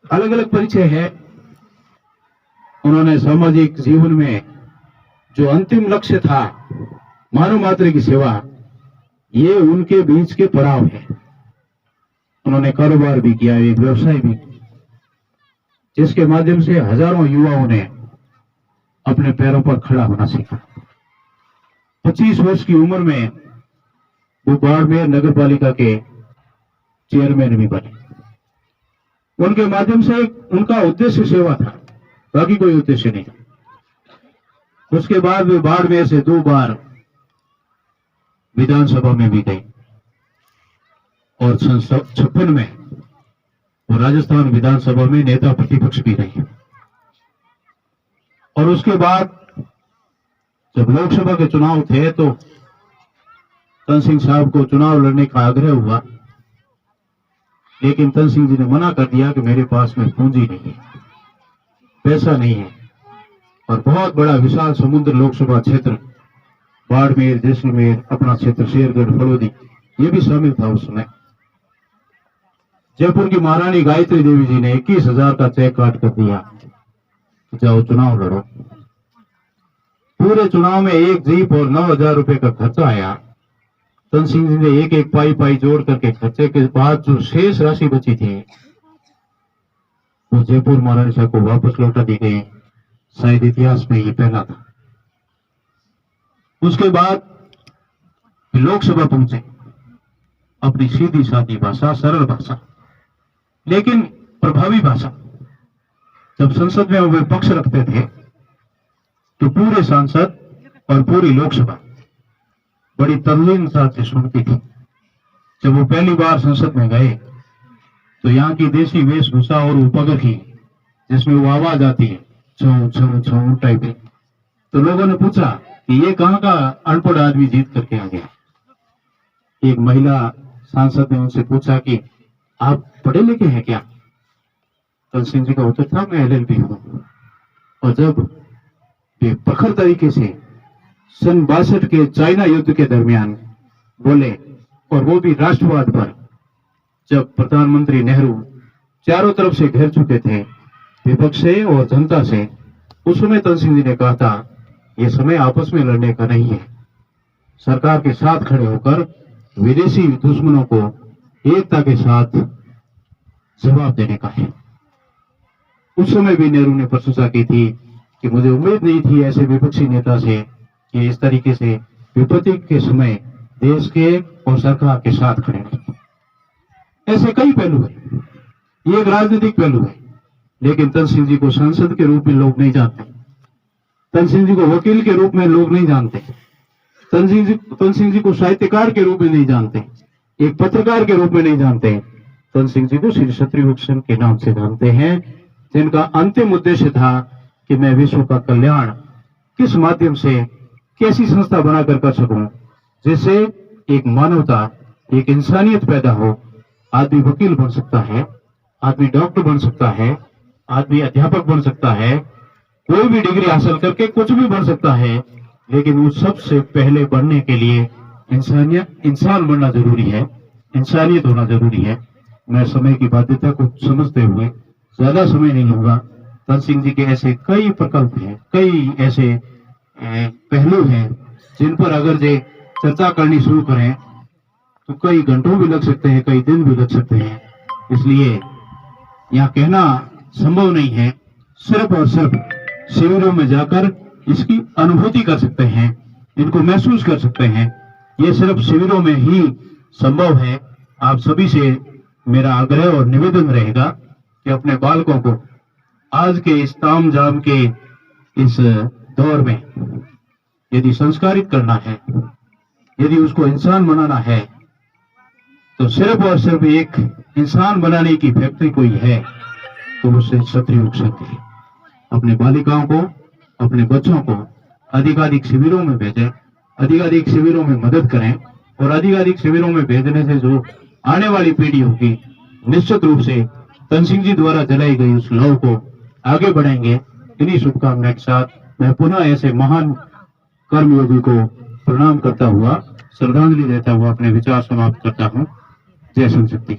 अलग अलग परिचय है। उन्होंने सामाजिक जीवन में जो अंतिम लक्ष्य था, मानव मात्र की सेवा, ये उनके बीच के पड़ाव है। उन्होंने कारोबार भी किया, एक व्यवसाय भी, जिसके माध्यम से हजारों युवाओं ने अपने पैरों पर खड़ा होना सीखा। 25 वर्ष की उम्र में वो बाड़मेर नगर पालिका के चेयरमैन भी बने। उनके माध्यम से उनका उद्देश्य सेवा था, बाकी कोई उद्देश्य नहीं। उसके बाद वे बाड़मेर से 2 बार विधानसभा में भी गए और 56 में वो राजस्थान विधानसभा में नेता प्रतिपक्ष भी रहे। और उसके बाद जब लोकसभा के चुनाव थे तो तन सिंह साहब को चुनाव लड़ने का आग्रह हुआ, लेकिन तन सिंह जी ने मना कर दिया कि मेरे पास में पूंजी नहीं है, पैसा नहीं है, और बहुत बड़ा विशाल समुद्र लोकसभा क्षेत्र बाड़मेर, जैसलमेर, अपना क्षेत्र शेरगढ़, फलोदी, ये भी शामिल था उस समय। जयपुर की महारानी गायत्री देवी जी ने 21,000 का चेक काट कर दिया, जाओ चुनाव लड़ो। पूरे चुनाव में एक जीप और 9,000 रुपए का खर्चा आया। तन सिंह जी ने एक एक पाई जोड़ करके खर्चे के बाद जो शेष राशि बची थी वो जयपुर महारानी साहब को वापस लौटा दी गई। शायद इतिहास में ये पहला था। उसके बाद लोकसभा पहुंचे, अपनी सीधी सादी भाषा, सरल भाषा, लेकिन प्रभावी भाषा। जब संसद में वे पक्ष रखते थे तो पूरे सांसद और पूरी लोकसभा बड़ी तल्लीनता से सुनती थी। जब वो पहली बार संसद में गए तो यहाँ की देसी वेशभूषा और उपग्रही, जिसमें वो आवाज आती है छो छो छो टाइप की, तो लोगों ने पूछा कि ये कहाँ का अनपढ़ आदमी जीत करके आ गया। एक महिला सांसद ने उनसे पूछा कि आप पढ़े लिखे हैं क्या? तन सिंह जी का उत्तर था, मैं LLB हूं। और जब वे प्रखर तरीके से सन 62 के चाइना युद्ध के दरमियान बोले, और वो भी राष्ट्रवाद पर, जब प्रधानमंत्री नेहरू चारों तरफ से घेर चुके थे, विपक्ष से और जनता से, उस समय तन सिंह जी ने कहा था ये समय आपस में लड़ने का नहीं है, सरकार के साथ खड़े होकर विदेशी दुश्मनों को एकता के साथ जवाब देने का है। उस समय भी नेहरू ने प्रशंसा की थी कि मुझे उम्मीद नहीं थी ऐसे विपक्षी नेता से कि इस तरीके से विपत्ति के समय देश के और सरकार के साथ खड़े रहें। ऐसे कई पहलू है, ये एक राजनीतिक पहलू है, लेकिन तन सिंह जी को सांसद के रूप में लोग नहीं जानते, तन सिंह जी को वकील के रूप में लोग नहीं जानते, तन सिंह जी को साहित्यकार के रूप में नहीं जानते, एक पत्रकार के रूप में नहीं जानते। तन सिंह जी को श्री क्षत्रिय भूषण के नाम से जानते हैं, जिनका अंतिम उद्देश्य था कि मैं विश्व का कल्याण किस माध्यम से, कैसी संस्था बनाकर कर सकूं जिससे एक मानवता, एक इंसानियत पैदा हो। आदमी वकील बन सकता है, आदमी डॉक्टर बन सकता है, आदमी अध्यापक बन सकता है, कोई भी डिग्री हासिल करके कुछ भी बन सकता है, लेकिन उस सबसे पहले बनने के लिए इंसान बनना जरूरी है, इंसानियत होना जरूरी है। मैं समय की बाध्यता को समझते हुए ज्यादा समय नहीं लूंगा। तन सिंह जी के ऐसे कई प्रकल्प हैं, कई ऐसे पहलू हैं जिन पर अगर ये चर्चा करनी शुरू करें तो कई घंटों भी लग सकते हैं, कई दिन भी लग सकते हैं। इसलिए यहाँ कहना संभव नहीं है। सिर्फ और सिर्फ शिविरों में जाकर इसकी अनुभूति कर सकते हैं, इनको महसूस कर सकते हैं। ये सिर्फ शिविरों में ही संभव है। आप सभी से मेरा आग्रह और निवेदन रहेगा कि अपने बालकों को आज के इस ताम झाम के इस दौर में यदि संस्कारित करना है, यदि उसको इंसान बनाना है, तो सिर्फ और सिर्फ एक इंसान बनाने की फैक्ट्री कोई है तो उससे क्षत्रिय भूषण है। अपने बालिकाओं को, अपने बच्चों को अधिकाधिक शिविरों में भेजें, अधिकाधिक शिविरों में मदद करें, और अधिकाधिक शिविरों में भेजने से जो आने वाली पीढ़ी होगी निश्चित रूप से तन सिंह जी द्वारा जलाई गई उस लौ को आगे बढ़ाएंगे। इन्हीं शुभकामनाओं के साथ मैं पुनः ऐसे महान कर्मयोगी को प्रणाम करता हुआ, श्रद्धांजलि देता हुआ अपने विचार समाप्त करता हूँ। जय संशक्ति।